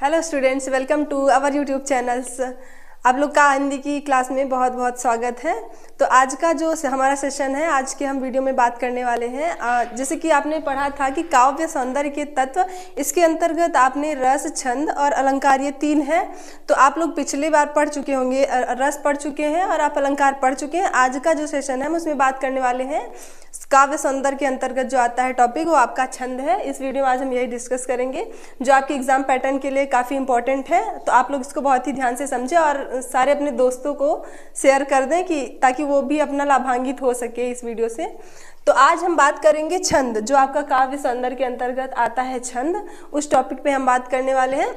Hello students, welcome to our YouTube channels. आप लोग का हिंदी की क्लास में बहुत बहुत स्वागत है। तो आज का जो हमारा सेशन है, आज के हम वीडियो में बात करने वाले हैं। जैसे कि आपने पढ़ा था कि काव्य सौंदर्य के तत्व, इसके अंतर्गत आपने रस, छंद और अलंकार, ये तीन है। तो आप लोग पिछली बार पढ़ चुके होंगे, रस पढ़ चुके हैं और आप अलंकार पढ़ चुके हैं। आज का जो सेशन है हम उसमें बात करने वाले हैं काव्य सौंदर्य के अंतर्गत जो आता है टॉपिक, वो आपका छंद है। इस वीडियो में आज हम यही डिस्कस करेंगे जो आपके एग्जाम पैटर्न के लिए काफ़ी इंपॉर्टेंट है। तो आप लोग इसको बहुत ही ध्यान से समझें और सारे अपने दोस्तों को शेयर कर दें कि ताकि वो भी अपना लाभान्वित हो सके इस वीडियो से। तो आज हम बात करेंगे छंद, जो आपका काव्य सौंदर्य के अंतर्गत आता है छंद, उस टॉपिक पे हम बात करने वाले हैं।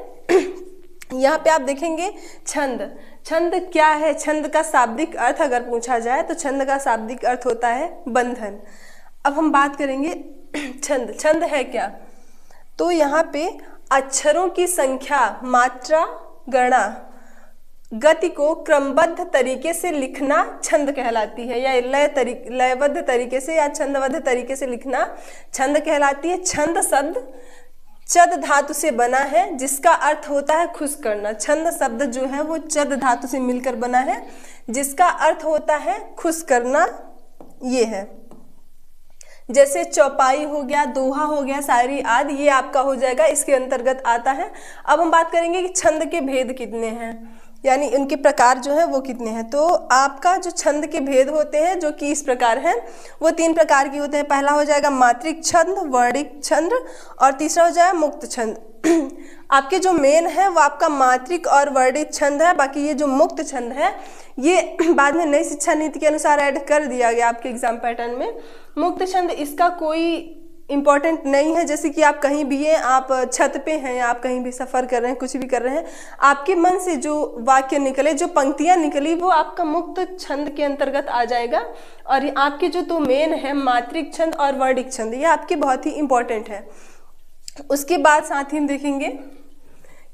यहाँ पे आप देखेंगे छंद। छंद क्या है? छंद का शाब्दिक अर्थ अगर पूछा जाए तो छंद का शाब्दिक अर्थ होता है बंधन। अब हम बात करेंगे छंद। छंद है क्या? तो यहाँ पे अक्षरों की संख्या, मात्रा, गणना, गति को क्रमबद्ध तरीके से लिखना छंद कहलाती है, या लयबद्ध तरीके से या छंदबद्ध तरीके से लिखना छंद कहलाती है। छंद शब्द चद धातु से बना है, जिसका अर्थ होता है खुश करना। छंद शब्द जो है वो चद धातु से मिलकर बना है, जिसका अर्थ होता है खुश करना। ये है जैसे चौपाई हो गया, दोहा हो गया, शायरी आदि, ये आपका हो जाएगा, इसके अंतर्गत आता है। अब हम बात करेंगे कि छंद के भेद कितने हैं, यानी उनके प्रकार जो है वो कितने हैं। तो आपका जो छंद के भेद होते हैं जो कि इस प्रकार हैं, वो तीन प्रकार के होते हैं। पहला हो जाएगा मात्रिक छंद, वर्णिक छंद और तीसरा हो जाएगा मुक्त छंद। आपके जो मेन है वो आपका मात्रिक और वर्णिक छंद है। बाकी ये जो मुक्त छंद है ये बाद में नई शिक्षा नीति के अनुसार ऐड कर दिया गया आपके एग्जाम पैटर्न में। मुक्त छंद इसका कोई इम्पॉर्टेंट नहीं है। जैसे कि आप कहीं भी हैं, आप छत पे हैं, आप कहीं भी सफ़र कर रहे हैं, कुछ भी कर रहे हैं, आपके मन से जो वाक्य निकले, जो पंक्तियां निकली, वो आपका मुक्त छंद के अंतर्गत आ जाएगा। और आपके जो दो मेन है मात्रिक छंद और वर्णिक छंद, ये आपके बहुत ही इम्पॉर्टेंट है। उसके बाद साथ ही हम देखेंगे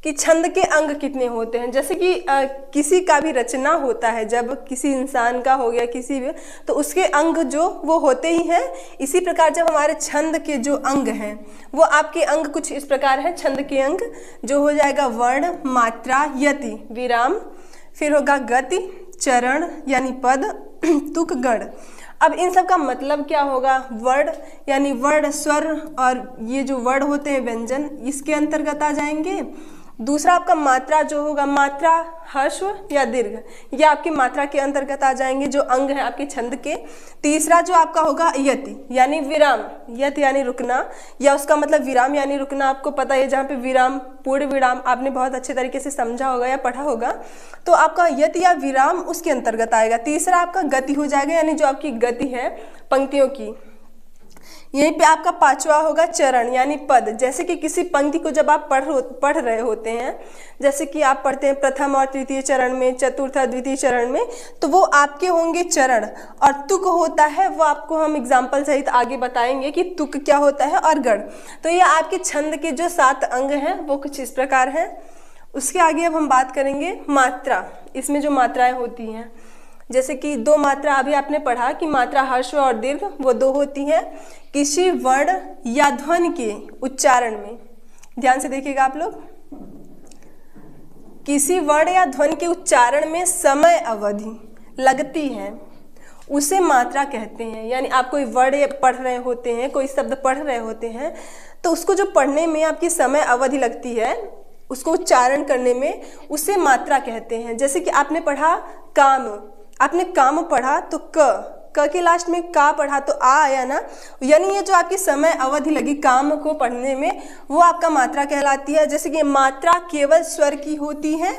कि छंद के अंग कितने होते हैं। जैसे कि किसी का भी रचना होता है, जब किसी इंसान का हो गया किसी भी, तो उसके अंग जो वो होते ही हैं। इसी प्रकार जब हमारे छंद के जो अंग हैं वो आपके अंग कुछ इस प्रकार हैं। छंद के अंग जो हो जाएगा वर्ण, मात्रा, यति, विराम, फिर होगा गति, चरण यानी पद, तुक, गण। अब इन सब का मतलब क्या होगा? वर्ण यानी वर्ण, स्वर, और ये जो वर्ड होते हैं व्यंजन, इसके अंतर्गत आ जाएंगे। दूसरा आपका मात्रा जो होगा, मात्रा ह्रस्व या दीर्घ, ये आपकी मात्रा के अंतर्गत आ जाएंगे, जो अंग है आपके छंद के। तीसरा जो आपका होगा यति यानी विराम, यति यानी रुकना, या उसका मतलब विराम यानी रुकना। आपको पता है जहाँ पे विराम, पूर्ण विराम आपने बहुत अच्छे तरीके से समझा होगा या पढ़ा होगा, तो आपका यति या विराम उसके अंतर्गत आएगा। तीसरा आपका गति हो जाएगा, यानी जो आपकी गति है पंक्तियों की। यहीं पे आपका पांचवा होगा चरण यानी पद। जैसे कि किसी पंक्ति को जब आप पढ़ रहे होते हैं, जैसे कि आप पढ़ते हैं प्रथम और तृतीय चरण में, चतुर्थ और द्वितीय चरण में, तो वो आपके होंगे चरण। और तुक होता है, वो आपको हम एग्जाम्पल सहित आगे बताएंगे कि तुक क्या होता है, और गण। तो ये आपके छंद के जो 7 अंग हैं वो कुछ इस प्रकार हैं। उसके आगे अब हम बात करेंगे मात्रा। इसमें जो मात्राएं होती हैं, जैसे कि 2 मात्रा अभी आपने पढ़ा कि मात्रा ह्रस्व और दीर्घ, वो 2 होती हैं किसी वर्ण या ध्वनि के उच्चारण में। ध्यान से देखिएगा आप लोग, किसी वर्ण या ध्वनि के उच्चारण में समय अवधि लगती है, उसे मात्रा कहते हैं। यानी आप कोई वर्ड पढ़ रहे होते हैं, कोई शब्द पढ़ रहे होते हैं, तो उसको जो पढ़ने में आपकी समय अवधि लगती है, उसको उच्चारण करने में, उसे मात्रा कहते हैं। जैसे कि आपने पढ़ा काम, आपने काम पढ़ा तो क के लास्ट में का पढ़ा तो आ आया ना, यानी ये जो आपकी समय अवधि लगी काम को पढ़ने में, वो आपका मात्रा कहलाती है। जैसे कि मात्रा केवल स्वर की होती है,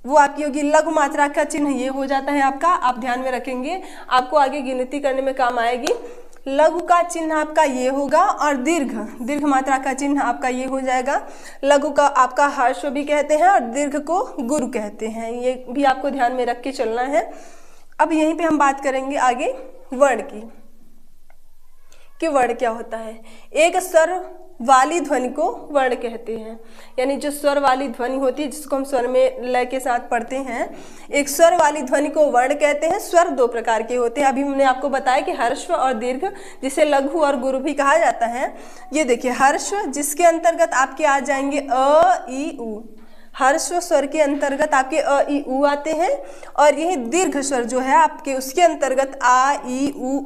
वो आपकी होगी लघु मात्रा का चिन्ह, ये हो जाता है आपका। आप ध्यान में रखेंगे, आपको आगे गिनती करने में काम आएगी। लघु का चिन्ह आपका ये होगा, और दीर्घ मात्रा का चिन्ह आपका ये हो जाएगा। लघु का आपका ह्रस्व भी कहते हैं और दीर्घ को गुरु कहते हैं। ये भी आपको ध्यान में रख के चलना है। अब यहीं पे हम बात करेंगे आगे वर्ण की, कि वर्ण क्या होता है। एक स्वर वाली ध्वनि को वर्ण कहते हैं। यानी जो स्वर वाली ध्वनि होती है जिसको हम स्वर में लय के साथ पढ़ते हैं, एक स्वर वाली ध्वनि को वर्ण कहते हैं। स्वर दो प्रकार के होते हैं। अभी हमने आपको बताया कि हर्स्व और दीर्घ, जिसे लघु और गुरु भी कहा जाता है। ये देखिए हर्स्व जिसके अंतर्गत आपके आ जाएंगे अ ई उ, हर्स्व स्वर के अंतर्गत आपके अ ई उ आते हैं। और यही दीर्घ स्वर जो है आपके उसके अंतर्गत आ ई उ।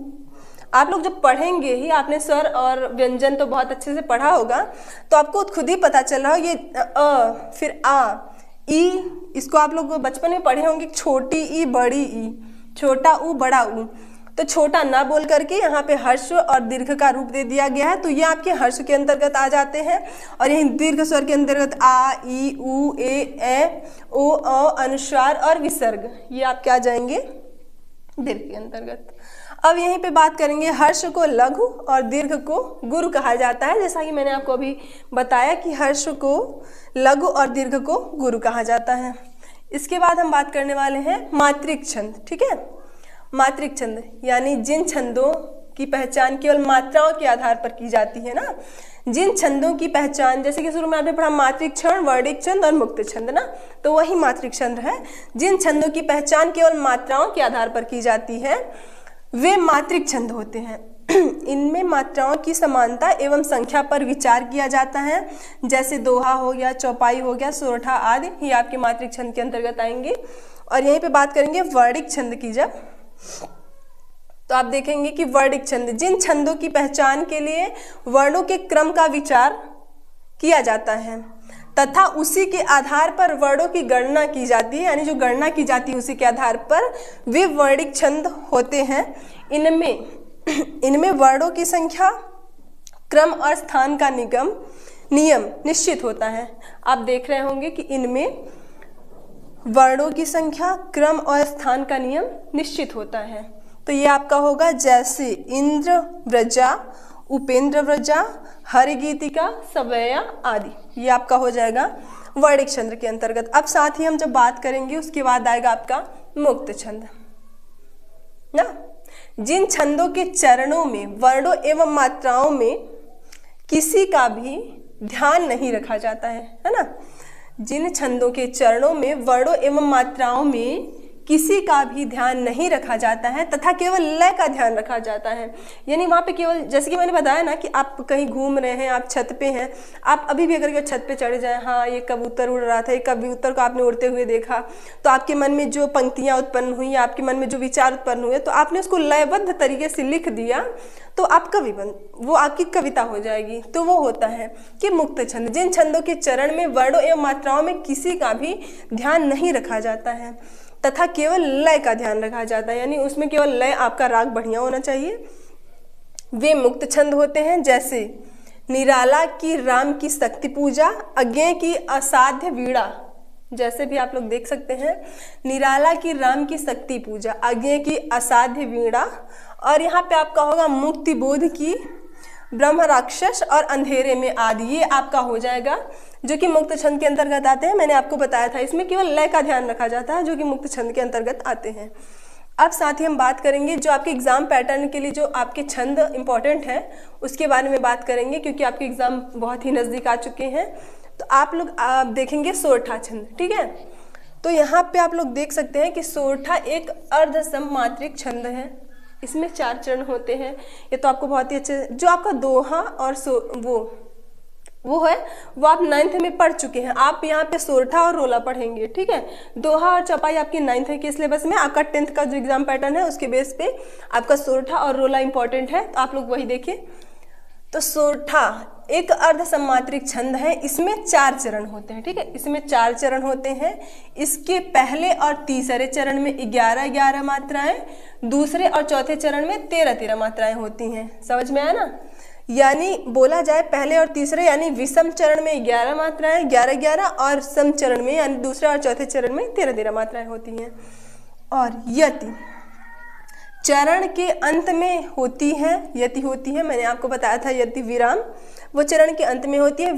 आप लोग जब पढ़ेंगे ही, आपने स्वर और व्यंजन तो बहुत अच्छे से पढ़ा होगा, तो आपको खुद ही पता चल रहा हो। ये अ, फिर आ, ई, इसको आप लोग बचपन में पढ़े होंगे, छोटी ई बड़ी ई, छोटा उ बड़ा उ। तो छोटा ना बोल करके यहाँ पे हर्स्व और दीर्घ का रूप दे दिया गया है, तो ये आपके हर्स्व के अंतर्गत आ जाते हैं। और यही दीर्घ स्वर के अंतर्गत आ ई उ ए ओ अनुस्वार और विसर्ग, ये आपके आ जाएंगे दीर्घ के अंतर्गत। अब यहीं पे बात करेंगे, हर्ष को लघु और दीर्घ को गुरु कहा जाता है। जैसा कि मैंने आपको अभी बताया कि हर्ष को लघु और दीर्घ को गुरु कहा जाता है। इसके बाद हम बात करने वाले हैं मात्रिक छंद। ठीक है, मात्रिक छंद यानी जिन छंदों की पहचान केवल मात्राओं के आधार पर की जाती है ना, जिन छंदों की पहचान, जैसे कि शुरू में आपने पढ़ा मात्रिक छंद, वर्णिक छंद और मुक्त छंद ना, तो वही मात्रिक छंद है। जिन छंदों की पहचान केवल मात्राओं के आधार पर की जाती है वे मात्रिक छंद होते हैं। इनमें मात्राओं की समानता एवं संख्या पर विचार किया जाता है। जैसे दोहा हो गया, चौपाई हो गया, सोरठा आदि, ये आपके मात्रिक छंद के अंतर्गत आएंगे। और यहीं पे बात करेंगे वर्णिक छंद की जब, तो आप देखेंगे कि वर्णिक छंद जिन छंदों की पहचान के लिए वर्णों के क्रम का विचार किया जाता है तथा उसी के आधार पर वर्णों की गणना की जाती है, यानी जो गणना की जाती है उसी के आधार पर वे वर्णिक छंद होते हैं। इनमें वर्णों की संख्या, क्रम और स्थान का नियम निश्चित होता है। आप देख रहे होंगे कि इनमें वर्णों की संख्या, क्रम और स्थान का नियम निश्चित होता है। तो ये आपका होगा जैसे इंद्र व्रजा, उपेंद्र व्रजा, हरिगीतिका, सवैया आदि, ये आपका हो जाएगा वर्णिक छंद के अंतर्गत। अब साथ ही हम जब बात करेंगे उसके बाद आएगा आपका मुक्त छंद ना। जिन छंदों के चरणों में वर्णों एवं मात्राओं में किसी का भी ध्यान नहीं रखा जाता है ना। जिन छंदों के चरणों में वर्णों एवं मात्राओं में किसी का भी ध्यान नहीं रखा जाता है तथा केवल लय का ध्यान रखा जाता है। यानी वहाँ पे केवल, जैसे कि मैंने बताया ना कि आप कहीं घूम रहे हैं, आप छत पे हैं, आप अभी भी अगर छत पे चढ़ जाएं, हाँ ये कबूतर उड़ रहा था, ये कबूतर को आपने उड़ते हुए देखा, तो आपके मन में जो पंक्तियाँ उत्पन्न हुई, आपके मन में जो विचार उत्पन्न हुए, तो आपने उसको लयबद्ध तरीके से लिख दिया, तो आप कवि बन, वो आपकी कविता हो जाएगी। तो वो होता है कि मुक्त छंद, जिन छंदों के चरण में वर्णों एवं मात्राओं में किसी का भी ध्यान नहीं रखा जाता है तथा केवल लय का ध्यान रखा जाता है, यानी उसमें केवल लय, आपका राग बढ़िया होना चाहिए, वे मुक्त छंद होते हैं। जैसे निराला की राम की शक्ति पूजा, अज्ञेय की असाध्य वीणा, जैसे भी आप लोग देख सकते हैं, निराला की राम की शक्ति पूजा, अज्ञेय की असाध्य वीणा। और यहाँ पे आपका होगा मुक्ति बोध की ब्रह्म राक्षस और अंधेरे में आदि, ये आपका हो जाएगा जो कि मुक्त छंद के अंतर्गत आते हैं। मैंने आपको बताया था इसमें केवल लय का ध्यान रखा जाता है, जो कि मुक्त छंद के अंतर्गत आते हैं। अब साथ ही हम बात करेंगे जो आपके एग्जाम पैटर्न के लिए जो आपके छंद इंपॉर्टेंट है उसके बारे में बात करेंगे, क्योंकि आपके एग्जाम बहुत ही नज़दीक आ चुके हैं। तो आप लोग देखेंगे सोरठा छंद, ठीक है। तो यहाँ पे आप लोग देख सकते हैं कि सोरठा एक अर्धसम मात्रिक छंद है, इसमें 4 चरण होते हैं। ये तो आपको बहुत ही अच्छे, जो आपका दोहा और वो है वो आप 9th में पढ़ चुके हैं। आप यहाँ पे सोरठा और रोला पढ़ेंगे, ठीक है। दोहा और चौपाई आपकी 9th के सिलेबस में, आपका 10th का जो एग्जाम पैटर्न है उसके बेस पे आपका सोरठा और रोला इंपॉर्टेंट है, तो आप लोग वही देखिए। तो सोरठा एक अर्धसमात्रिक छंद है, इसमें 4 चरण होते हैं, ठीक है। इसमें 4 चरण होते हैं। इसके पहले और तीसरे चरण में 11-11 मात्राएं, दूसरे और चौथे चरण में 13-13 मात्राएं होती हैं। समझ में आया ना। यानी बोला जाए पहले और तीसरे यानी विषम चरण में 11 मात्राएं 11-11, और सम चरण में यानी दूसरे और चौथे चरण में 13-13 मात्राएं होती हैं। और यति चरण के अंत में होती है, यति होती है, मैंने आपको बताया था यति विराम वो चरण के अंत में होती है।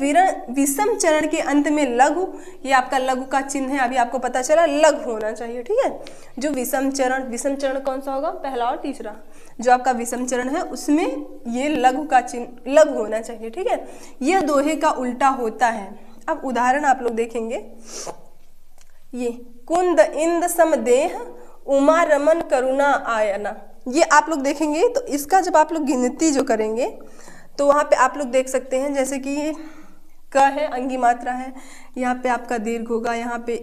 विषम चरण के अंत में लघु, ये आपका लघु का चिन्ह है, अभी आपको पता चला लघु होना चाहिए, ठीक है। जो विषम चरण कौन सा होगा, पहला और तीसरा। जो आपका विषम चरण है उसमें ये लघु का चिन्ह लघु होना चाहिए, ठीक है। ये दोहे का उल्टा होता है। अब उदाहरण आप लोग देखेंगे, ये कुंद इंद समदेह उमा रमन करुणा आयना, ये आप लोग देखेंगे तो इसका जब आप लोग गिनती जो करेंगे तो वहाँ पे आप लोग देख सकते हैं, जैसे कि क है, अंगी मात्रा है, यहाँ पे आपका दीर्घ होगा, यहाँ पे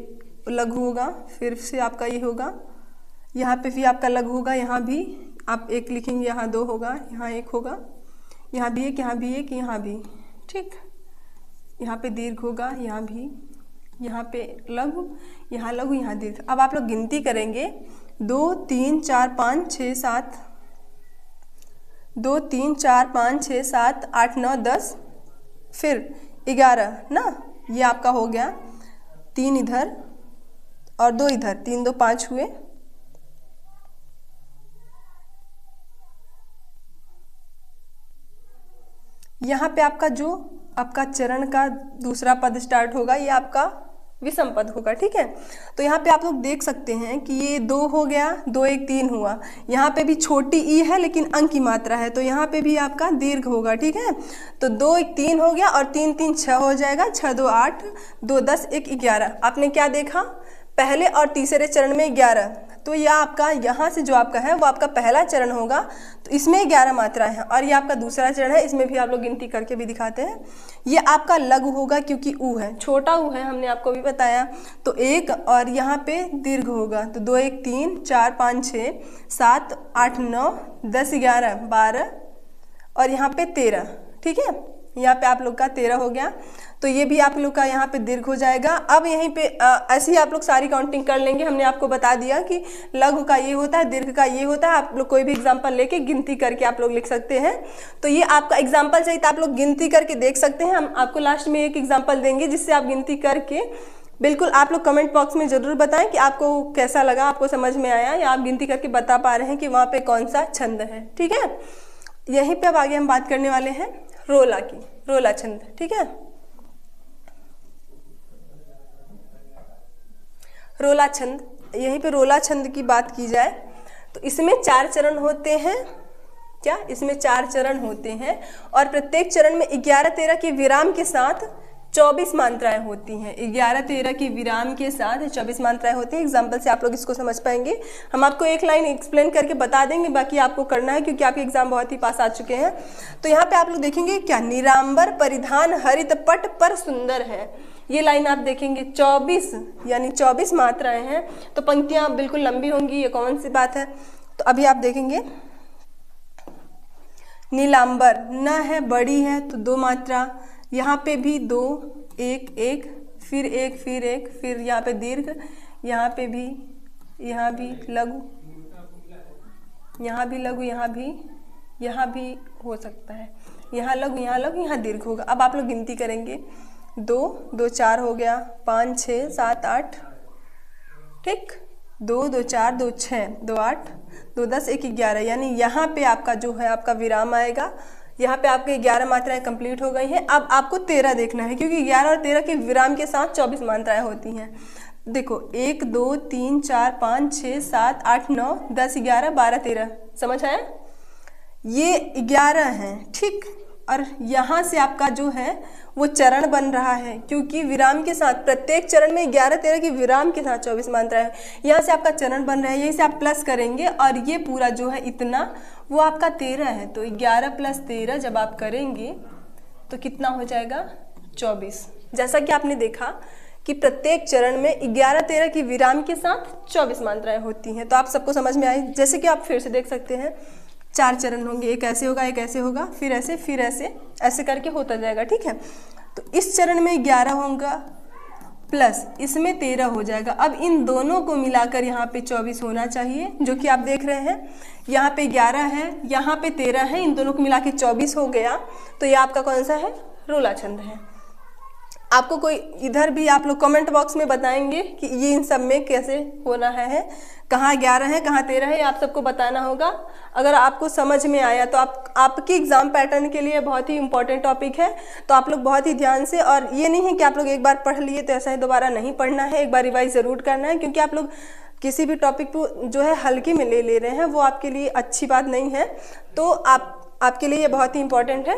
लघु होगा, फिर से आपका ये होगा, यहाँ पे भी आपका लघु होगा, यहाँ भी आप एक लिखेंगे, यहाँ 2 होगा, यहाँ 1 होगा, यहाँ भी 1, यहाँ भी 1, यहाँ भी, ठीक। यहाँ पे दीर्घ होगा, यहाँ भी, यहाँ पे लघु, यहाँ लघु, यहाँ दीर्घ। अब आप लोग गिनती करेंगे 2 3 4 5 6 7, 2 3 4 5 6 7 8 9 10, फिर 11 ना, ये आपका हो गया, 3 इधर और 2 इधर, 3 2 5 हुए। यहाँ पे आपका जो आपका चरण का दूसरा पद स्टार्ट होगा, ये आपका विषम पद होगा, ठीक है। तो यहाँ पे आप लोग देख सकते हैं कि ये 2 हो गया, 2 1 3 हुआ, यहाँ पे भी छोटी ई है लेकिन अंक की मात्रा है, तो यहाँ पे भी आपका दीर्घ होगा, ठीक है। तो 2 1 3 हो गया और 3 3 6 हो जाएगा, 6 2 8, 2 10, 1 11। आपने क्या देखा, पहले और तीसरे चरण में 11, तो यह आपका यहाँ से जो आपका है वो आपका पहला चरण होगा, तो इसमें 11 मात्राएं हैं, और ये आपका दूसरा चरण है, इसमें भी आप लोग गिनती करके भी दिखाते हैं। ये आपका लघु होगा क्योंकि ऊ है, छोटा ऊ है, हमने आपको भी बताया, तो 1, और यहाँ पे दीर्घ होगा, तो 2 1 3 4 5 6 7 8 9 10 11 12 और यहाँ पे 13, ठीक है। यहाँ पे आप लोग का 13 हो गया, तो ये भी आप लोग का यहाँ पे दीर्घ हो जाएगा। अब यहीं पे ऐसे ही आप लोग सारी काउंटिंग कर लेंगे। हमने आपको बता दिया कि लघु का ये होता है, दीर्घ का ये होता है। आप लोग कोई भी एग्जांपल लेके गिनती करके आप लोग लिख सकते हैं। तो ये आपका एग्जांपल चाहिए तो आप लोग गिनती करके देख सकते हैं। हम आपको लास्ट में एक एग्जाम्पल देंगे जिससे आप गिनती करके बिल्कुल आप लोग कमेंट बॉक्स में ज़रूर बताएं कि आपको कैसा लगा, आपको समझ में आया, या आप गिनती करके बता पा रहे हैं कि वहाँ पे कौन सा छंद है, ठीक है। यहीं पे अब आगे हम बात करने वाले हैं रोला की, रोला छंद, ठीक है। रोला छंद, यहीं पे रोला छंद की बात की जाए तो इसमें 4 चरण होते हैं। क्या, इसमें 4 चरण होते हैं और प्रत्येक चरण में 11 13 के विराम के साथ 24 मात्राएं होती हैं। 11 13 के विराम के साथ 24 मात्राएं होती हैं। एग्जाम्पल से आप लोग इसको समझ पाएंगे। हम आपको एक लाइन एक्सप्लेन करके बता देंगे, बाकी आपको करना है क्योंकि आपके एग्जाम बहुत ही पास आ चुके हैं। तो यहाँ पे आप लोग देखेंगे क्या, निरांबर परिधान हरित पट पर सुंदर है, ये लाइन आप देखेंगे 24 यानी 24 मात्राएं हैं। तो पंक्तियां बिल्कुल लंबी होंगी, ये कौन सी बात है। तो अभी आप देखेंगे नीलांबर, न है बड़ी है तो 2 मात्रा, यहाँ पे भी 2 1 1 फिर 1 फिर 1 फिर यहाँ पे दीर्घ, यहाँ पे भी, यहाँ भी लघु, यहाँ भी लघु, यहाँ भी हो सकता है, यहाँ लघु, यहाँ दीर्घ होगा। अब आप लोग गिनती करेंगे 2 2 4 हो गया, 5 6 7 8, ठीक, 2 2 4 2 6 2 8 2 10 1 11, यानी यहाँ पे आपका जो है आपका विराम आएगा। यहाँ पे आपके 11 मात्राएं कंप्लीट हो गई हैं। अब आपको 13 देखना है क्योंकि 11 और 13 के विराम के साथ 24 मात्राएं होती हैं। देखो 1 2 3 4 5 6 7 8 9 10 11 12 13, समझ आया, ये 11 हैं, ठीक। और यहाँ से आपका जो है वो चरण बन रहा है क्योंकि विराम के साथ प्रत्येक चरण में 11 13 के विराम के साथ 24 मात्राएं है। यहाँ से आपका चरण बन रहा है, यहीं से आप प्लस करेंगे और ये पूरा जो है इतना वो आपका 13 है। तो 11 + 13 जब आप करेंगे तो कितना हो जाएगा 24। जैसा कि आपने देखा कि प्रत्येक चरण में 11 13 की विराम के साथ 24 मात्राएं होती हैं। तो आप सबको समझ में आई। जैसे कि आप फिर से देख सकते हैं 4 चरण होंगे, एक ऐसे होगा, एक ऐसे होगा, फिर ऐसे ऐसे करके होता जाएगा, ठीक है। तो इस चरण में 11 होगा प्लस इसमें 13 हो जाएगा। अब इन दोनों को मिलाकर यहाँ पे 24 होना चाहिए, जो कि आप देख रहे हैं। यहाँ पे 11 है, यहाँ पे 13 है, इन दोनों को मिला के 24 हो गया। तो ये आपका कौन सा है, रोला छंद है। आपको कोई इधर भी आप लोग कमेंट बॉक्स में बताएंगे कि ये इन सब में कैसे होना है, कहाँ 11 है कहाँ 13 है, आप सबको बताना होगा। अगर आपको समझ में आया तो आपकी एग्ज़ाम पैटर्न के लिए बहुत ही इंपॉर्टेंट टॉपिक है, तो आप लोग बहुत ही ध्यान से, और ये नहीं है कि आप लोग एक बार पढ़ लिए तो ऐसा ही दोबारा नहीं पढ़ना है, एक बार रिवाइज ज़रूर करना है, क्योंकि आप लोग किसी भी टॉपिक को जो है हल्के में ले रहे हैं वो आपके लिए अच्छी बात नहीं है। तो आपके लिए ये बहुत ही इंपॉर्टेंट है।